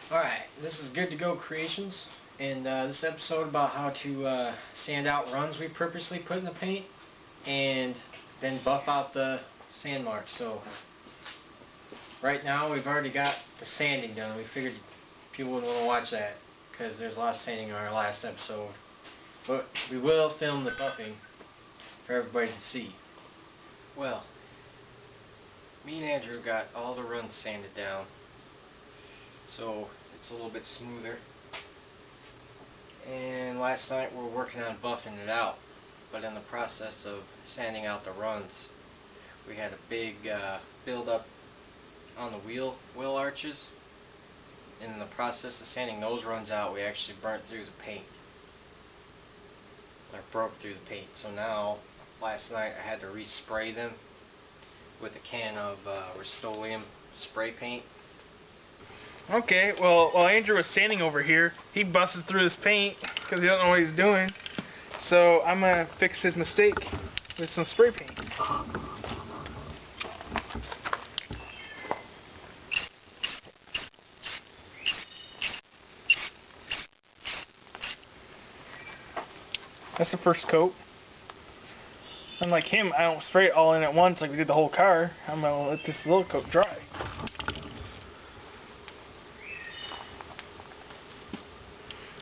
Alright, this is Good to Go Creations, and this episode about how to sand out runs we purposely put in the paint and then buff out the sand marks. So right now we've already got the sanding done. We figured people wouldn't want to watch that because there's a lot of sanding in our last episode, but we will film the buffing for everybody to see. Well, me and Andrew got all the runs sanded down, so it's a little bit smoother. And last night we were working on buffing it out, but in the process of sanding out the runs, we had a big build up on the wheel arches. And in the process of sanding those runs out, we actually burnt through the paint, or broke through the paint. So now, last night I had to respray them with a can of Rust-Oleum spray paint. Okay, well, while Andrew was standing over here, he busted through his paint because he don't know what he's doing. So I'm going to fix his mistake with some spray paint. That's the first coat. Unlike him, I don't spray it all in at once like we did the whole car. I'm going to let this little coat dry.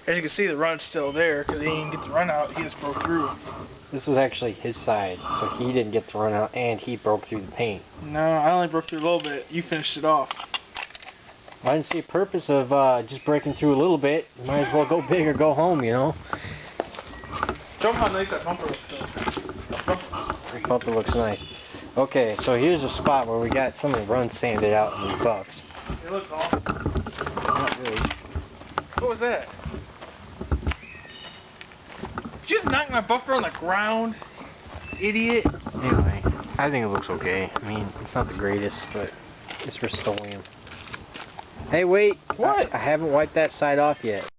As you can see, the run's still there because he didn't get the run out. He just broke through. This was actually his side, so he didn't get the run out and he broke through the paint. No, I only broke through a little bit. You finished it off. I didn't see a purpose of just breaking through a little bit. You might as well go big or go home, you know. Show them how nice that bumper looks, though. The bumper looks nice. Okay, so here's a spot where we got some of the runs sanded out and buffed. It looks awful. Not really. What was that? Did you just knock my buffer on the ground? Idiot. Anyway, I think it looks okay. I mean, it's not the greatest, but it's Rust-Oleum. Hey, wait! What? I haven't wiped that side off yet.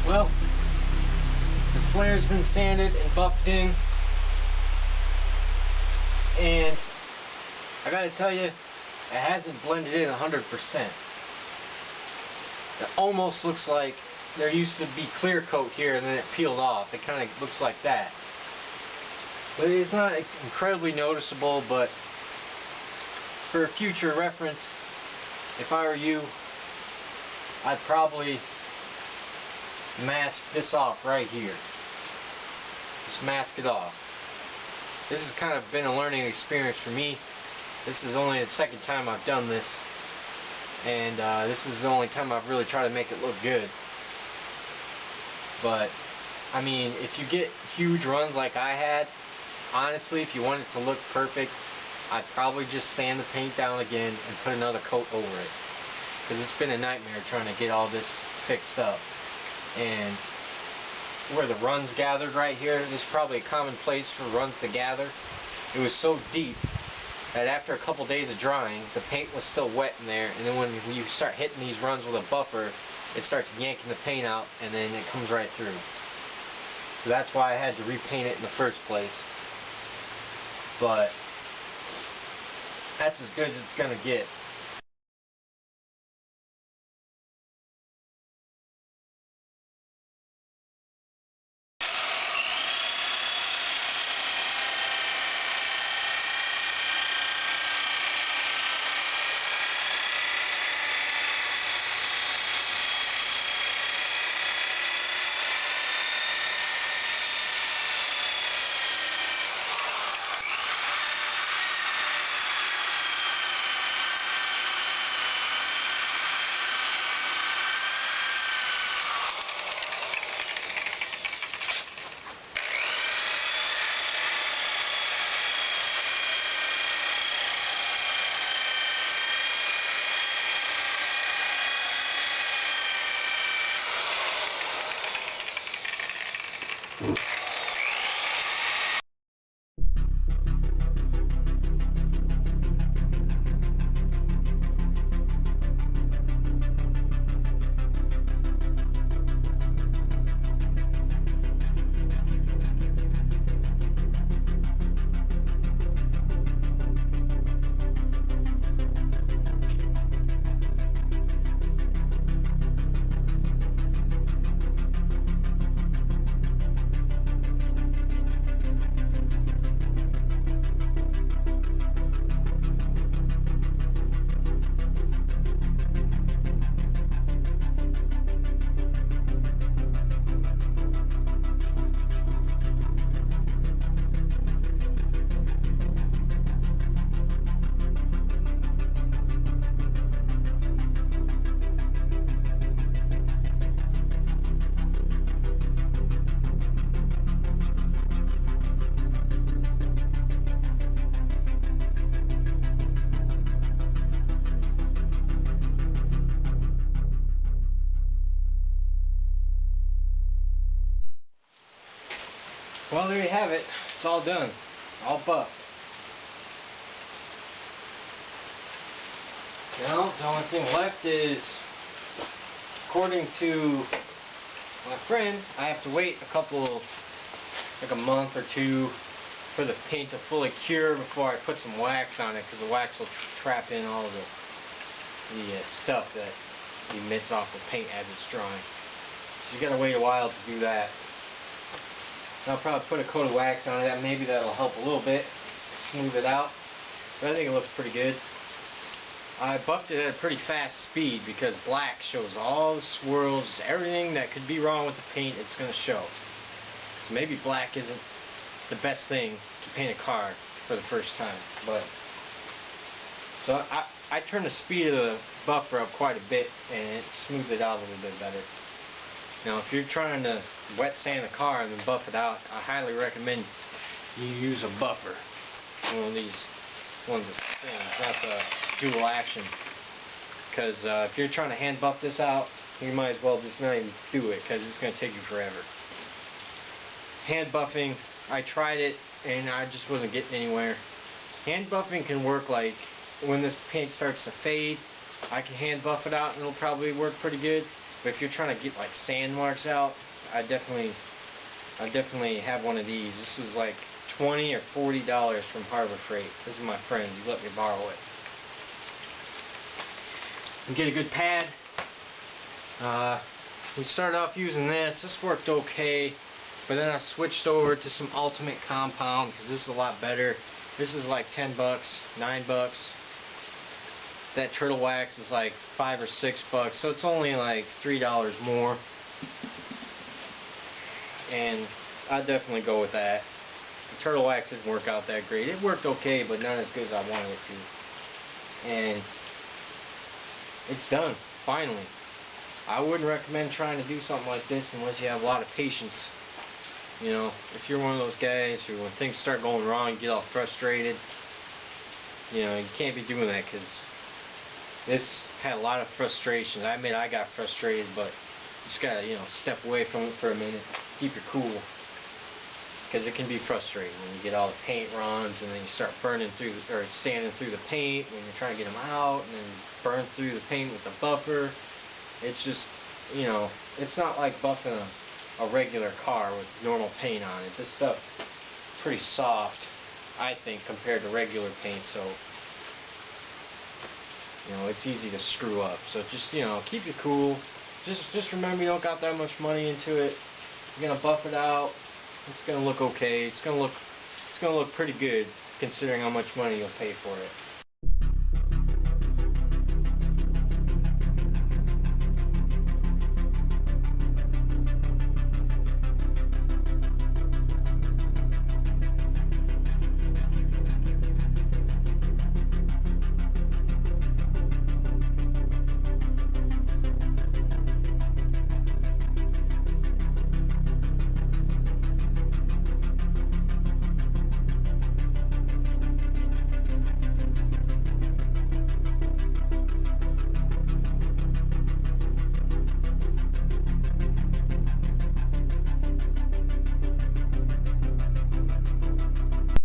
Well, the flare's been sanded and buffed in, and I gotta tell you, it hasn't blended in 100%. It almost looks like there used to be clear coat here and then it peeled off. It kind of looks like that. But it's not incredibly noticeable, but for future reference, if I were you, I'd probably mask this off right here. Just mask it off. This has kind of been a learning experience for me. This is only the second time I've done this, and this is the only time I've really tried to make it look good. But I mean, if you get huge runs like I had, honestly, if you want it to look perfect, I'd probably just sand the paint down again and put another coat over it, because it's been a nightmare trying to get all this fixed up. And where the runs gathered right here, this is probably a common place for runs to gather. It was so deep that after a couple days of drying, the paint was still wet in there, and then when you start hitting these runs with a buffer, it starts yanking the paint out, and then it comes right through. So that's why I had to repaint it in the first place. But that's as good as it's gonna get. Well, there you have it. It's all done. All buffed. Now, the only thing left is, according to my friend, I have to wait like a month or two for the paint to fully cure before I put some wax on it, because the wax will trap in all the stuff that emits off the paint as it's drying. So you gotta wait a while to do that. I'll probably put a coat of wax on it. Maybe that'll help a little bit, smooth it out. But I think it looks pretty good. I buffed it at a pretty fast speed because black shows all the swirls, everything that could be wrong with the paint, it's going to show. So maybe black isn't the best thing to paint a car for the first time. But so I turned the speed of the buffer up quite a bit, and it smoothed it out a little bit better. Now, if you're trying to wet sand a car and then buff it out, I highly recommend you use a buffer. One of these ones of things, not the dual action. Because if you're trying to hand buff this out, you might as well just not even do it, because it's going to take you forever. Hand buffing, I tried it and I just wasn't getting anywhere. Hand buffing can work like when this paint starts to fade. I can hand buff it out and it'll probably work pretty good. But if you're trying to get like sand marks out, I definitely have one of these. This was like $20 or $40 from Harbor Freight. This is my friend. He let me borrow it. And get a good pad. We started off using this. This worked okay, but then I switched over to some Ultimate Compound because this is a lot better. This is like $10, $9. That Turtle Wax is like $5 or $6, so it's only like $3 more. And I'd definitely go with that. The Turtle Wax didn't work out that great. It worked okay, but not as good as I wanted it to. And it's done, finally. I wouldn't recommend trying to do something like this unless you have a lot of patience. You know, if you're one of those guys who when things start going wrong, you get all frustrated. You know, you can't be doing that because this had a lot of frustration. I admit I got frustrated, but you just gotta, you know, step away from it for a minute, keep your cool. Because it can be frustrating when you get all the paint runs and then you start burning through, or sanding through the paint when you're trying to get them out, and then burn through the paint with the buffer. It's just, you know, it's not like buffing a regular car with normal paint on it. This stuff is pretty soft, I think, compared to regular paint, so, you know, it's easy to screw up. So just, you know, keep it cool. Just remember you don't got that much money into it. You're gonna buff it out. It's gonna look okay. It's gonna look pretty good considering how much money you'll pay for it.